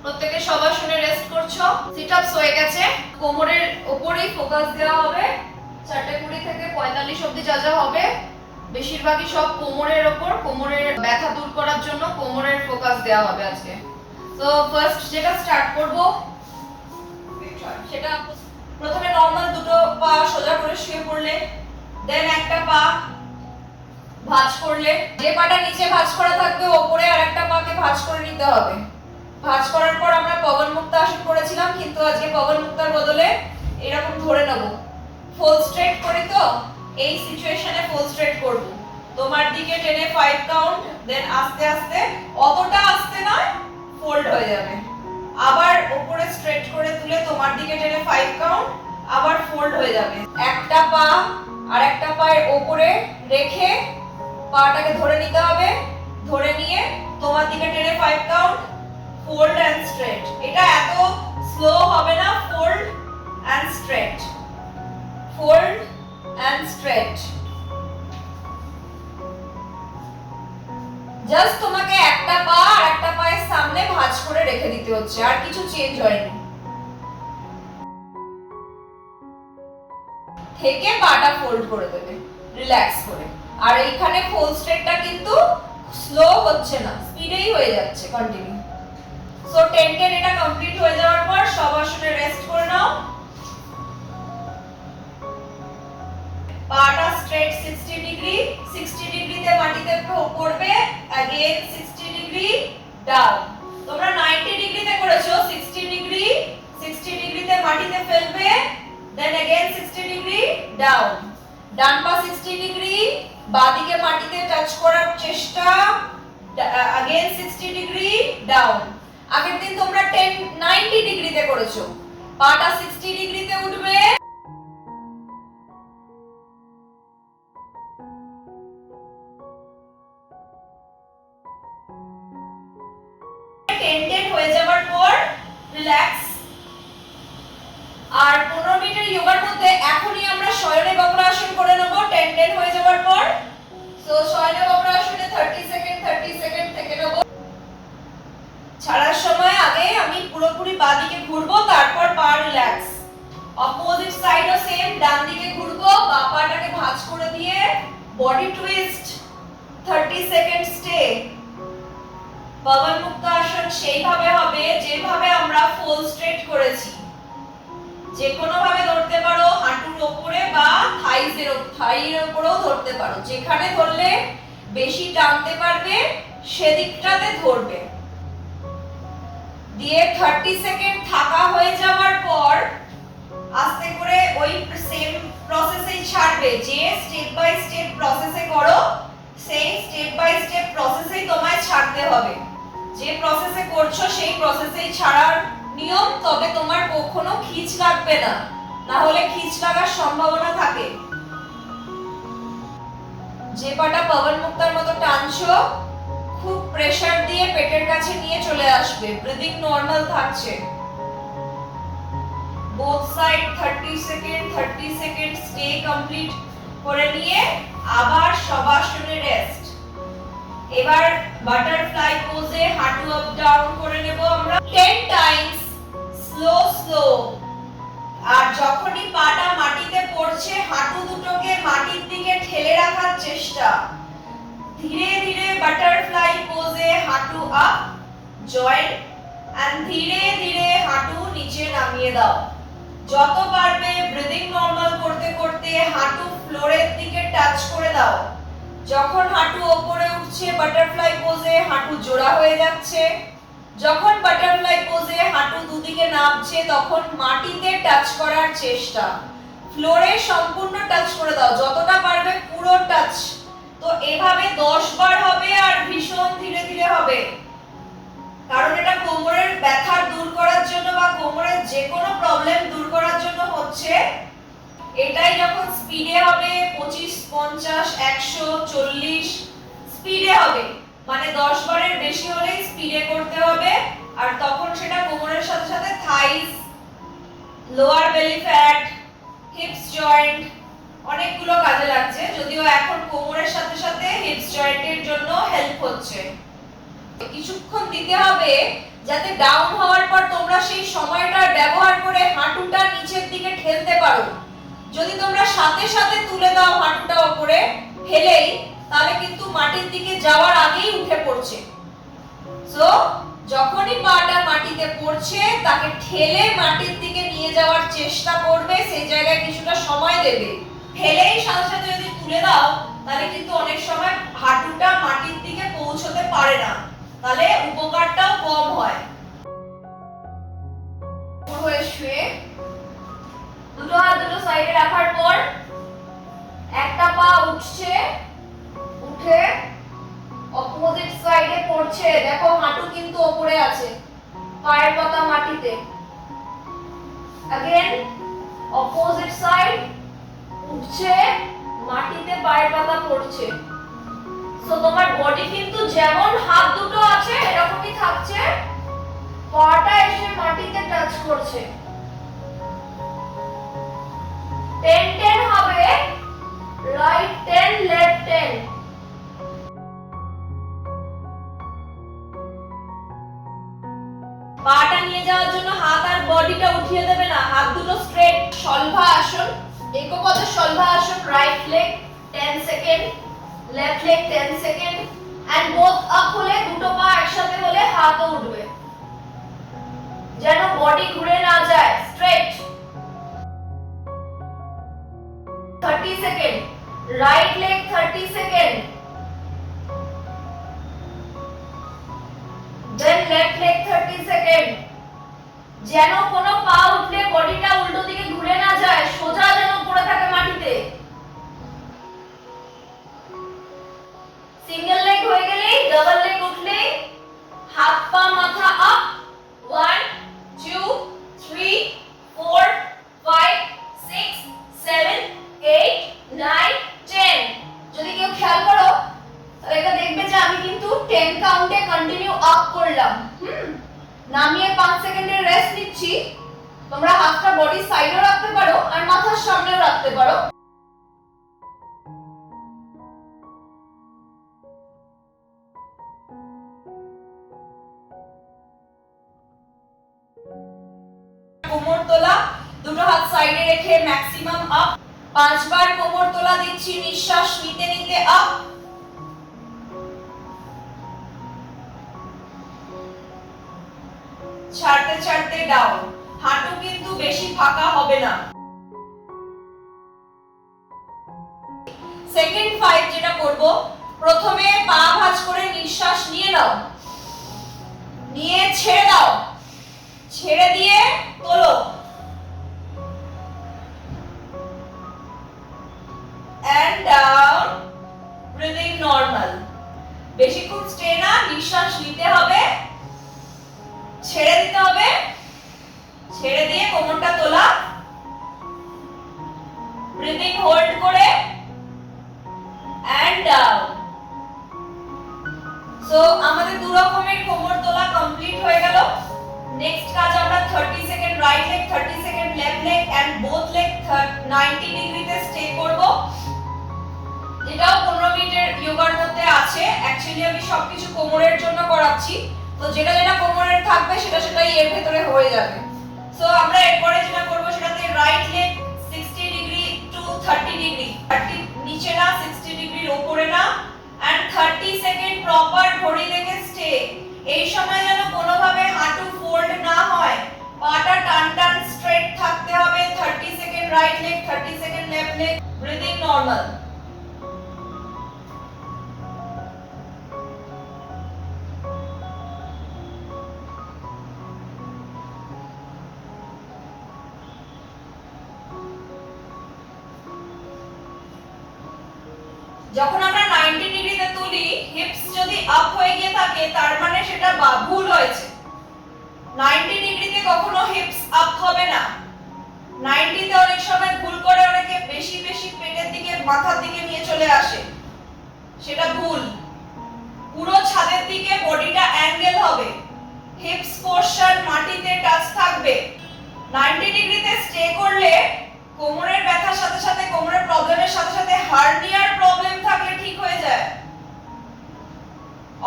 প্রত্যেকে সবার শুনে রেস্ট করছো। সিট আপস হয়ে গেছে, কোমরের উপরেই ফোকাস দেওয়া হবে। 4:20 থেকে 45 অবধি যা যা হবে বেশিরভাগই সব কোমরের ওপর, কোমরের ব্যথা দূর করার জন্য কোমরের ফোকাস দেওয়া হবে আজকে। তো ফার্স্ট যেটা স্টার্ট করব সেটা প্রথমে নরমাল দুটো পা সোজা করে শুয়ে পড়লে, দেন একটা পা ভাঁজ করলে, যে পাটা নিচে ভাঁজ করা থাকবে ওপরে আরেকটা পাকে ভাঁজ করে নিতে হবে। ভাঁজ করার পর আমরা পবন মুক্ত আসন করেছিলাম, কিন্তু আজকে পবন মুক্তার বদলে এরকম ধরে নেব। ফুল স্ট্রেট করি তো, এই সিচুয়েশনে ফুল স্ট্রেট করব। তোমার দিকে টেনে 5 কাউন্ট, দেন আস্তে আস্তে, অতটা আস্তে নয়, ফোল্ড হয়ে যাবে। আবার উপরে স্ট্রেট করে তুলে তোমার দিকে টেনে 5 কাউন্ট, আবার ফোল্ড হয়ে যাবে। একটা পা আর একটা পায়ের উপরে রেখে পাটাকে ধরে নিতে হবে। ধরে নিয়ে তোমার দিকে টেনে 5 কাউন্ট, fold and straight. এটা এত স্লো হবে না, fold and straight, fold and straight. Just তোমাকে একটা পা আর একটা পায়ের সামনে ভাঁজ করে রেখে দিতে হচ্ছে, আর কিছু চেঞ্জ হয়নি। থেকে পাটা ফোল্ড করে দেবে রিল্যাক্স করে। আর এইখানে ফুল স্ট্রেটটা কিন্তু স্লো হচ্ছে না, স্পিডেই হয়ে যাচ্ছে কন্টিনিউ। সো 10 এটা কমপ্লিট হয়ে যাওয়ার পর সব আসনে রেস্ট করে নাও। পাটা স্ট্রেট 60 ডিগ্রি, 60 ডিগ্রিতে মাটিতে পড়বে, अगेन 60 ডিগ্রি ডাউন। তোমরা 90 ডিগ্রিতে করেছো, 60 ডিগ্রি, 60 ডিগ্রিতে মাটিতে ফেলবে, দেন अगेन 60 ডিগ্রি ডাউন। ডান পা 60 ডিগ্রি, বাঁদিকে মাটিতে টাচ করার চেষ্টা, अगेन 60 ডিগ্রি ডাউন। আগের দিন তোমরা 90 ডিগ্রিতে করেছো, পাটা 60 ডিগ্রিতে উঠবে, টেন্ডেড হয়ে যাওয়ার পর রিল্যাক্স। আর 15 মিনিটের যোগার মধ্যে এখনই আমরা শয়নে বক্রাসন করে নেব 10 হয়ে যাওয়ার পর। সো শয়নে বক্রাসনে 30 সেকেন্ড থেকে নেব। ছাড়ার সময় আগে আমি পুরোপুরি বাঁদিকে ঘুরবো, তারপর পা রিল্যাক্স। অপোজিট সাইডও সেম, ডান দিকে ঘুরবো, বাঁ পাটাকে ভাঁজ করে দিয়ে body twist, 30 second stay. Pawanmuktasana সেইভাবে হবে যেভাবে আমরা ফুল স্ট্রেট করেছি। যে কোনো ভাবে ধরতে পারো, হাঁটুর উপরে বা থাইয়ের উপরেও ধরতে পারো। যেখানে ধরলে বেশি টানতে পারবে সেদিকটাতে ধরবে। দিয়ে 30 সেকেন্ড থাকা হয়ে যাওয়ার পর আস্তে করে ওই সেম প্রসেসেই ছাড়বে। যে স্টেপ বাই স্টেপ প্রসেসে করো, সেই স্টেপ বাই স্টেপ প্রসেসেই তোমায় ছাড়তে হবে। যে প্রসেসে করছো সেই প্রসেসেই ছাড়ার নিয়ম, তবে তোমার কখনো খিঁচ লাগবে না, না হলে খিঁচ লাগার সম্ভাবনা থাকে। যে পাটা পবন মুক্তার মতো টানছো, খুব প্রেসার দিয়ে পেটের কাছে নিয়ে চলে আসবে। ব্রিদিং নরমাল থাকছে। Both side 30 second stay complete করে নিয়ে আবার শবাসনে রেস্ট। এবার বাটারফ্লাই পোজে হাঁটু আপ ডাউন করে নেব আমরা 10 টাইমস, স্লো। আর যখনই পাটা মাটিতে পড়ছে হাঁটু দুটোকে মাটির দিকে ঠেলে রাখার চেষ্টা। ধীরে ধীরে বাটারফ্লাই পোজে হাঁটু আপ, জয়েন, এন্ড ধীরে ধীরে হাঁটু নিচে নামিয়ে দাও। যত পারবে ব্রিদিং নরমাল করতে করতে হাঁটু ফ্লোরের দিকে টাচ করে দাও। যখন হাঁটু উপরে উঠছে বাটারফ্লাই পোজে হাঁটু জোড়া হয়ে যাচ্ছে। যখন বাটারফ্লাই পোজে হাঁটু দুদিকে নামছে তখন মাটিতে টাচ করার চেষ্টা। ফ্লোরে সম্পূর্ণ টাচ করে দাও, যতটা পারবে পুরো টাচ। তো এভাবে 10 বার হবে আর ভীষণ ধীরে ধীরে হবে, কারণ এটা কোমরের ব্যথা দূর করার জন্য বা কোমরের যে কোনো প্রবলেম দূর করার জন্য হচ্ছে। এটাই যখন স্পিডে হবে 25, 50, 100, 40 স্পিডে হবে, মানে 10 বারের বেশি হলেই স্পিডে করতে হবে। আর তখন সেটা কোমরের সাথে সাথে থাইস, লোয়ার বেলি ফ্যাট, হিপস জয়েন্ট অনেকগুলো কাজে লাগছে। যদিও এখন কোমরের সাথে সাথে হিপস জয়েন্টের জন্য হেল্প হচ্ছে। কিছুক্ষণ দিতে হবে যাতে ডাউন হওয়ার পর তোমরা সেই সময়টার ব্যবহার করে হাঁটুটা নিচের দিকে ঠেলতে পারো। যদি তোমরা সাথে সাথে তুলে দাও হাঁটুটা উপরে ফেলেই, তাহলে কিন্তু মাটির দিকে যাওয়ার আগেই উঠে পড়ছে। সো যখনই পাটা মাটিতে পড়ছে তাকে ঠেলে মাটির দিকে নিয়ে যাওয়ার চেষ্টা করবে, সেই জায়গায় কিছুটা সময় দেবে। ফেলেই সাথে সাথে যদি তুলে দাও তাহলে কিন্তু অনেক সময় হাঁটুটা মাটির দিকে পৌঁছতে পারে না, তাহলে উপকারটাও কম হয়। হয়ে শুয়ে দুটো হাত দুটো সাইডে রাখার পর একটা পা উঠছে, উঠে অপোজিট সাইডে পড়ছে। দেখো হাঁটু কিন্তু উপরে আছে, পায়ের পাতা মাটিতে। अगेन অপোজিট সাইড, উঠছে, মাটিতে পায়ের পাতা পড়ছে। সো তোমার বডি কিন্তু যেমন হাত দুটো আছে এরকমই থাকছে, পাটা এসে মাটিতে টাচ করছে। 10 10 হবে, রাইট 10 লেফট 10। পাটা নিয়ে যাওয়ার জন্য হাত আর বডিটা উঠিয়ে দেবে না, হাত দুটো স্ট্রেট। শলভা আসন, একপদে Shalabhasana. Right leg 10 second, left leg 10 second, and both up হলে দুটো পা একসাথে হলে হাতও উঠবে, যেন বডি ঘুরে না যায়, straight. 30 second, right leg 30 second, then left leg 30 second. যেন কোনো পা উঠলে বডিটা উল্টো দিকে ঘুরে না যায়, সোজা যেন পড়ে থাকে মাটিতে। সিঙ্গেল লেগ হয়ে গেলেই, ডাবল লেগ উঠলেই হাত পা মাথা আপ। 1 2 3 4 5 6 7 8 9 10। যদি কেউ খেয়াল করো তাহলে এটা দেখবে যে আমি কিন্তু 10 কাউন্টে কন্টিনিউ আপ করলাম। নামিয়ে 5 সেকেন্ডের রেস্ট নিচ্ছি। তোমরা হাতটা বডি সাইডেও রাখতে পারো আর মাথার সামনেও রাখতে পারো। কোমর তোলা, দুটো হাত সাইডে রেখে ম্যাক্সিমাম আপ। 5 বার কোমর তোলা দিচ্ছি, নিঃশ্বাস নিতে নিতে আপ। ছাড়তে ছাড়তে ডাউন। হাঁটু কিন্তু বেশি ফাঁকা হবে না। সেকেন্ড 5 যেটা করব, প্রথমে পা ভাঁজ করে নিঃশ্বাস নিয়ে নাও, নিয়ে ছেড়ে দাও, ছেড়ে দিয়ে তোলো, and down, breathing normal। বেশিক্ষণ স্টে না, নিঃশ্বাস নিতে হবে, ছেড়ে দিতে হবে, ছেড়ে দিয়ে কোমরটা তোলা, ব্রিদিং হোল্ড করে, and down। সো আমাদের দু রকমের কোমর তোলা কমপ্লিট হয়ে গেল। নেক্সট কাজ আমরা 30 second right leg, 30 second left leg and both leg 90 ডিগ্রিতে স্টে করব। এটাও 15 মিনিটের যোগার মধ্যে আছে। অ্যাকচুয়ালি আমি সবকিছু কোমরের জন্য করাচ্ছি, তো যেটা যেটা কোমরের থাকবে সেটা সেটাই এর ভেতরে হয়ে যাবে। সো আমরা এরপরে যেটা করব সেটাতে right leg 60 degree to 30 degree, 30 নিচে না, 60 ডিগ্রির উপরে না, এন্ড 30 সেকেন্ড প্রপার ঘড়ি দেখে স্টে। এই সময় যেন কোনোভাবে হাঁটু ফোল্ড না হয়, পাটা টান টান স্ট্রেট থাকতে হবে। 30 second right leg, 30 second left leg, breathing normal. যখন আমরা 90 ডিগ্রিতে তুলি, হিপস যদি আপ হয়ে গিয়ে থাকে তার মানে সেটা ভুল হয়েছে। 90 ডিগ্রিতে কখনো হিপস আপ হবে না। 90 তে অনেক সময় ভুল করে অনেকে বেশি বেশি পেটের দিকে, মাথার দিকে নিয়ে চলে আসে, সেটা ভুল। পুরো ছাদের দিকে বডিটা অ্যাঙ্গেল হবে, হিপস পোরশন মাটিতে টাচ থাকবে। 90 ডিগ্রিতে স্টে করলে কোমরের ব্যথার সাথে সাথে, কোমরের প্রবলেমের সাথে সাথে হার্নিয়ার প্রবলেম থাকলে ঠিক হয়ে যায়।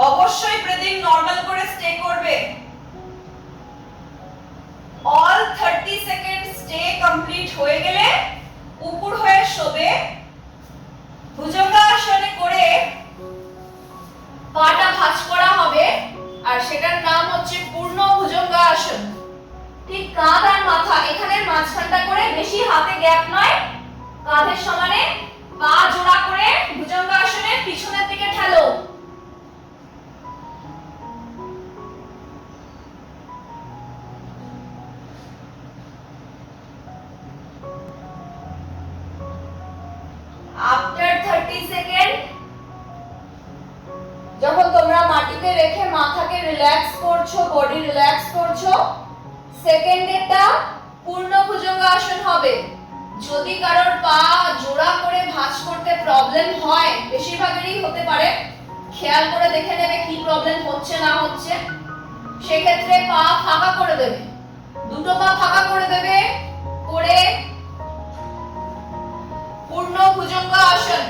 অবশ্যই ব্রিদিং নরমাল করে স্টে করবে। হয়ে গেলে উপর হয়ে শোবে। ভুজঙ্গাসনে করে পাটা ভাঁজ করা হবে আর সেটার নাম হচ্ছে পূর্ণ ভুজঙ্গাসন। ঠিক কাঁধ আর মাথা এখানে মাঝখানটা করে, বেশি হাতে গ্যাপ নয়, কাঁধের সমানে পা জোড়া করে ভুজঙ্গাসনে পিছনের দিকে ঠেলো। আফটার 30 সেকেন্ড যখন তোমরা মাটিতে রেখে মাথাকে রিল্যাক্স করছো, বডি রিল্যাক্স করছো, সেকেন্ডেরটা পূর্ণ ভুজঙ্গাসন হবে। যদি কারোর পা জোড়া করে ভাঁজ করতে প্রবলেম হয়, বেশিরভাগেরই হতে পারে, খেয়াল করে দেখে নেবে কি প্রবলেম হচ্ছে না হচ্ছে। সেক্ষেত্রে পা ফাঁকা করে দেবে, দুটো পা ফাঁকা করে দেবে, করে পূর্ণ ভুজঙ্গাসন।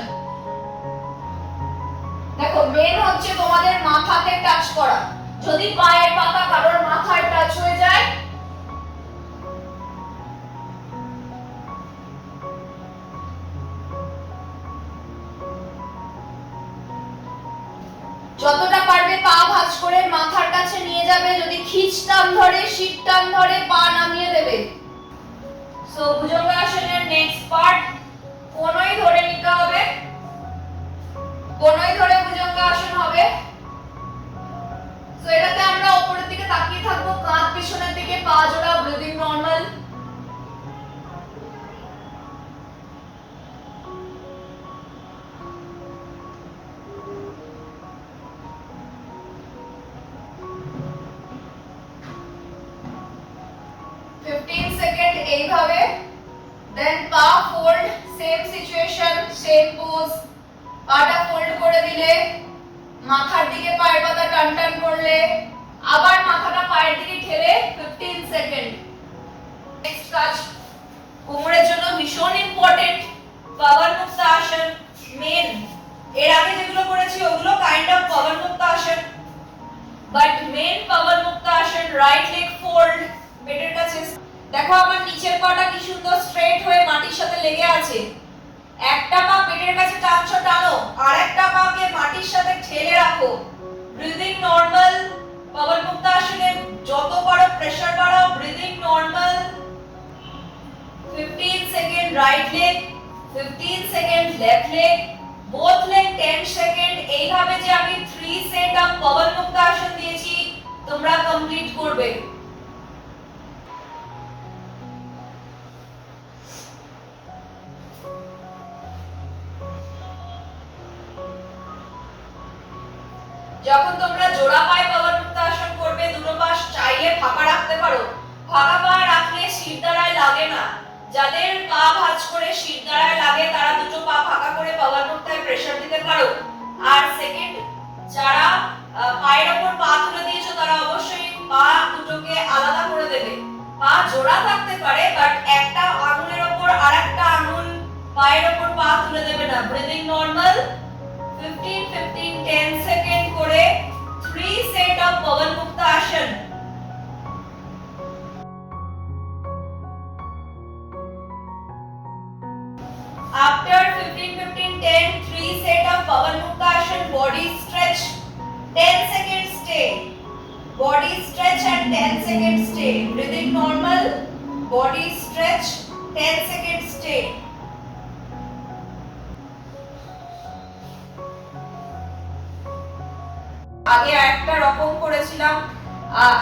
দেখো মেন হচ্ছে তোমাদের মাথাতে টাচ করা। যদি পায়ের পাতা কারোর মাথায় টাচ হয়ে যায়, যতটা পারবে পা ভাঁজ করে মাথার কাছে নিয়ে যাবে। যদি খিঁচ টান ধরে, শীত টান ধরে, পা নামিয়ে দেবে। সো ভুজঙ্গাসনের নেক্সট পার্ট কোনই ধরে নিতে হবে, কোনই ধরে ভুজঙ্গাসন হবে। সো এটাতে আমরা উপরের দিকে তাকিয়ে থাকবো, কাঁধ পিছনের দিকে, পা জোড়া, ব্রিদিং নরমাল। সেকেন্ড এইভাবে, দেন পা fold, same situation, same pose. পাটা ফোল্ড করে দিলে, মাথার দিকে পায়ের পাতা টান টান করলে, আবার মাথাটা পায়ের দিকে ঠেলে 15 সেকেন্ড। নেক্সট কাজ কোমরের জন্য ভীষণ ইম্পর্টেন্ট, পাবন মুক্ত আসন। মেন এর আগে যেগুলো করেছি ওগুলো কাইন্ড অফ পাবন মুক্ত আসন, বাট মেন পাবন মুক্ত আসন, রাইট লেগ ফোল্ড পেটের কাছে। দেখো আমার নিচের পাটা কি সুন্দর স্ট্রেট হয়ে মাটির সাথে লেগে আছে। একটা পা পেটের কাছে টানছো, টানো, আর একটা পাকে মাটির সাথে ঠেলে রাখো। Breathing normal. পাবন মুক্ত আসনে যত পারো প্রেসার বাড়াও, breathing normal. 15 second right leg, 15 second left leg, both leg 10 second. এইভাবে যে আমি 3 সেট অফ পাবন মুক্ত আসন দিয়েছি, তোমরা কমপ্লিট করবে। যখন তোমরা জোড়া পায়ে পাবন মুক্ত আসন করবে, দুটো পা চাইলে ফাঁকা রাখতে পারো। ফাঁকা পা রাখলে শিরদাঁড়ায় লাগে না। যাদের পা ভাঁজ করে শিরদাঁড়ায় লাগে তারা দুটো পা ফাঁকা করে পাবন মুক্তায় প্রেসার দিতে পারো। আর সেকেন্ড, যারা পায়ের উপর পা তুলে দিয়েছো তারা অবশ্যই পা দুটোকে আলাদা করে দেবে। পা জোড়া থাকতে পারে, বাট একটা আঙুলের উপর আরেকটা আঙুল পায়ের উপর পা তুলে দেবে না। Breathing normal. 15 15 10 সেকেন্ড করে 3 সেট অফ পাবন মুক্ত আসন। After 15 15 10 3 set of pavan mukta ashan, body stretch, 10 seconds stay, body stretch and 10 seconds stay. Breathing normal, body stretch, 10 seconds stay. আগে একটা রকম করেছিলাম,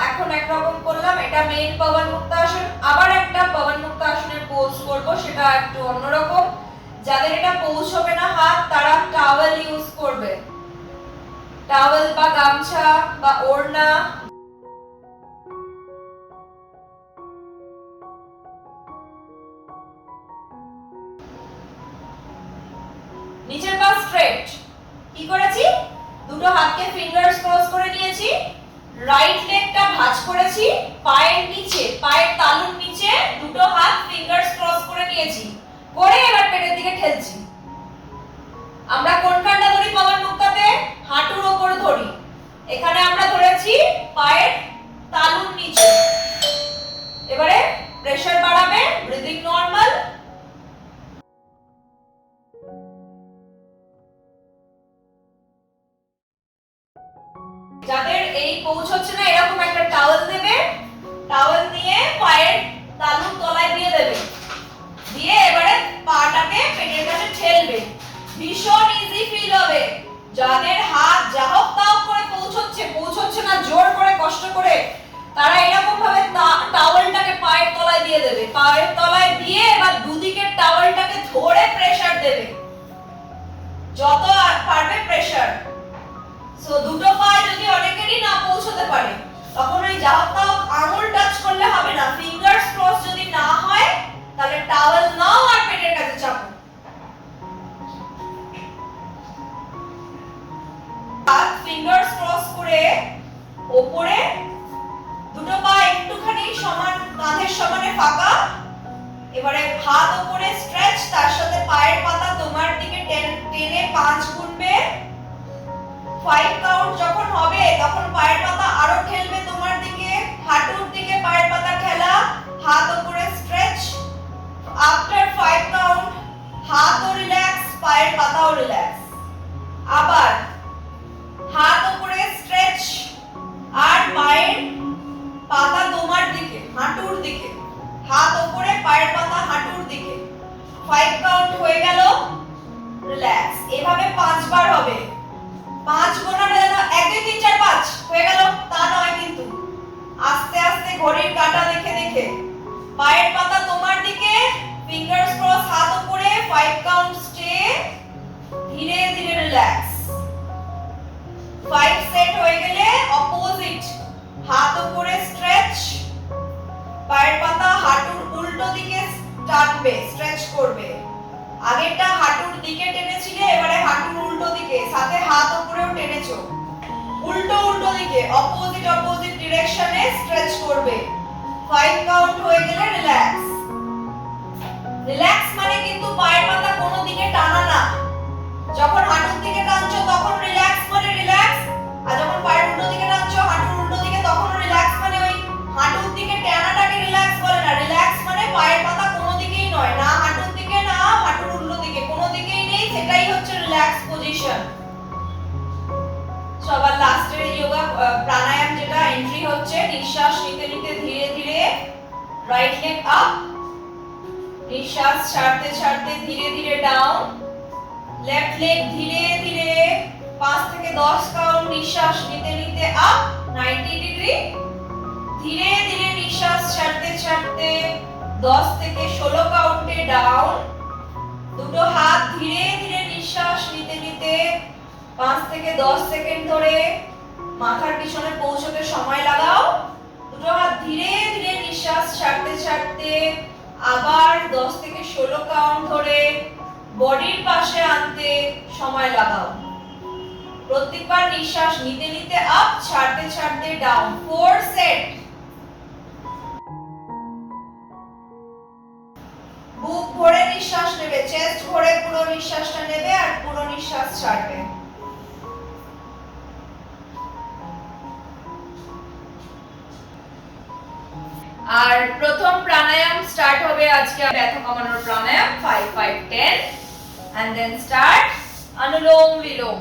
এখন এক রকম করলাম। এটা মেইন পাবন মুক্ত আসন। আবার একটা পাবন মুক্ত আসনের পোজ করব, সেটা একটু অন্যরকম। যাদের এটা পৌঁছবে না হাত, তারা টাওয়েল ইউজ করবে। টাওয়েল বা গামছা বা ওড়না। নিচের পা স্ট্রেট। কি করেছি? দুটো হাতকে ফিঙ্গারস ক্রস করে নিয়েছি, রাইট লেগটা ভাঁজ করেছি, পায়ের নিচে, পায়ের তালুর নিচে দুটো হাত ফিঙ্গারস ক্রস করে নিয়েছি, করে এবার পেটের দিকে ঠেলছি। আমরা কোনখানটা ধরি পাবন মুক্তাতে? হাঁটুর উপর ধরি। এখানে আমরা ধরেছি পায়ের তালুর নিচে। এবারে প্রেসার বাড়াবে, ব্রিদিং নরমাল। যাদের এই পৌঁছচ্ছে না এরকম একটা টাওয়েল দেবে, টাওয়েল নিয়ে পায়ের তালুর তলায় দিয়ে দেবে, দিয়ে এবারে পাটাকে পেটের কাছে ঠেলবে। ভীষণ ইজি ফিল হবে। যাদের হাত যাহক তাও করে পৌঁছচ্ছে না জোর করে কষ্ট করে, তারা এরকম ভাবে টাওয়েলটাকে পায়ের তলায় দিয়ে দেবে, পায়ের তলায় দিয়ে এবার দুদিকের টাওয়েলটাকে ধরে প্রেসার দেবে, যত পারবে প্রেসার। সো দুটো পায়ে যদি অনেকেরই না পৌঁছতে পারে, তখন ওই যাহক তাহক আঙুল টাচ করলে হবে না, ফিঙ্গার্স ক্রস যদি না হয় তাহলে টাওয়েল নাও আর পেটের কাছে চাপো। হাত ফিঙ্গার্স ক্রস করে উপরে, দুটো পা একটুখানি সমান, কাঁধের সমানে ফাঁকা। এবারে হাত উপরে স্ট্রেচ, তার সাথে পায়ের পাতা তোমার দিকে টেনে 5 গুনবে। 5 কাউন্ট যখন হবে তখন পায়ের পাতা আরো ঠেলবে তোমার দিকে, হাঁটুর দিকে পায়ের পাতা ঠেলা, হাত উপরে স্ট্রেচ। আফটার 5 কাউন্ট হাতও রিল্যাক্স, পায়ের পাতাও রিল্যাক্স। আবার হাত উপরে স্ট্রেচ আর পায়ের পাতা তোমার দিকে, হাঁটুর দিকে, হাত উপরে পায়ের পাতা হাঁটুর দিকে। 5 কাউন্ট হয়ে গেল, রিল্যাক্স। এভাবে 5 বার হবে। 5 গোনাটা যেন 1 2 3 4 5 হয়ে গেল তা নয়, কিন্তু আস্তে আস্তে ঘড়ির কাঁটা দেখে দেখে পায়ের পাতা তোমার দিকে, ফিঙ্গার্স ক্রস, হাত উপরে, 5 কাউন্ট স্টে, ধীরে ধীরে রিল্যাক্স। 5 সেট হয়ে গেলে অপোজিট, হাত উপরে স্ট্রেচ, পায়ের পাতা হাঁটুর উল্টো দিকে টানবে, স্ট্রেচ করবে। আগেরটা হাঁটুর দিকে টেনেছিলে, এবারে হাঁটুর উল্টো দিকে, সাথে হাত উপরেও টেনেছো, উল্টো উল্টো দিকে অপোজিট ডিরেকশনে স্ট্রেচ করবে। 5 কাউন্ট হয়ে গেলে রিল্যাক্স। রিল্যাক্স মানে কিন্তু পায়ের পাতা কোনো দিকে টানা না। যখন হাঁটুর দিকে টানছো তখন রিল্যাক্স মানে রিল্যাক্স, আর যখন পায়ের উল্টো দিকে টানছো হাঁটুর উল্টো দিকে তখন রিল্যাক্স মানে ওই হাঁটুর দিকে টানাটাকে রিল্যাক্স বলে না। রিল্যাক্স মানে পায়ের পাতা কোনো দিকেই নয়, না হাঁটুর দিকে না হাঁটুর উল্টো দিকে, কোনো দিকেই নেই, সেটাই হচ্ছে রিল্যাক্স পজিশন। সবার লাস্টের যোগা প্রাণায়াম যেটা এন্ট্রি হচ্ছে, নিঃশ্বাস নিতে নিতে ধীরে ধীরে রাইট লেগ আপ, নিঃশ্বাস ছাড়তে ছাড়তে ধীরে ধীরে ডাউন, লেফট লেগ ধীরে ধীরে 5 থেকে 10 কাউন্ট নিঃশ্বাস নিতে নিতে আপ 90 ডিগ্রি, ধীরে ধীরে নিঃশ্বাস ছাড়তে ছাড়তে 10 থেকে 16 কাউন্টে ডাউন। দুটো হাত ধীরে ধীরে নিঃশ্বাস নিতে নিতে 5 থেকে 10 সেকেন্ড ধরে মাথার পিছনে পৌঁছতে সময় লাগাও। দুটো হাত ধীরে ধীরে নিঃশ্বাস ছাড়তে ছাড়তে আবার 10 থেকে 16 কাউন্ট ধরে বডির পাশে আনতে সময় লাগাও। প্রত্যেকবার নিঃশ্বাস নিতে নিতে আপ, ছাড়তে ছাড়তে ডাউন। 4 সেট। বুক ভরে নিঃশ্বাস নেবে, চেস্ট ভরে পুরো নিঃশ্বাসটা নেবে আর পুরো নিঃশ্বাস ছাড়বে। আর প্রথম প্রাণায়াম স্টার্ট হবে আজকে ব্যথা কমানোর প্রাণায়াম 5 5 10 and then start anulom vilom.